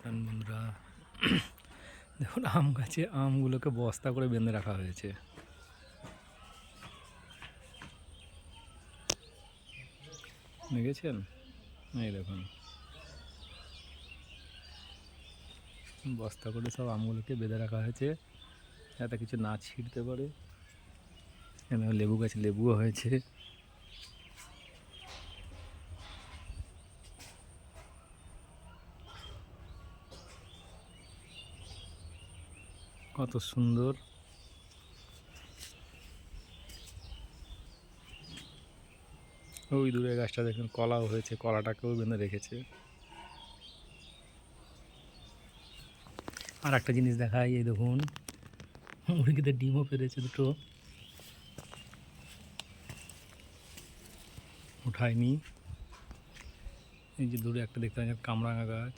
দেখেন বন্ধুরা, দেখুন আম গাছে আমগুলোকে বস্তা করে বেঁধে রাখা হয়েছে। দেখেছেন? এই দেখুন বস্তা করে সব আমগুলোকে বেঁধে রাখা হয়েছে যাতে কিছু না ছিঁড়তে পারে। এখানে লেবু গাছে লেবুও হয়েছে। কত সুন্দর! ওই দূরে গাছটা দেখুন কলাও হয়েছে, কলাটাকেও বেঁধে রেখেছে। আর একটা জিনিস দেখাই, এই দেখুন মুরগিদের ডিমও পেরেছে দুটো, উঠায়নি। এই যে দূরে একটা দেখতে পাচ্ছেন কামরাঙা গাছ।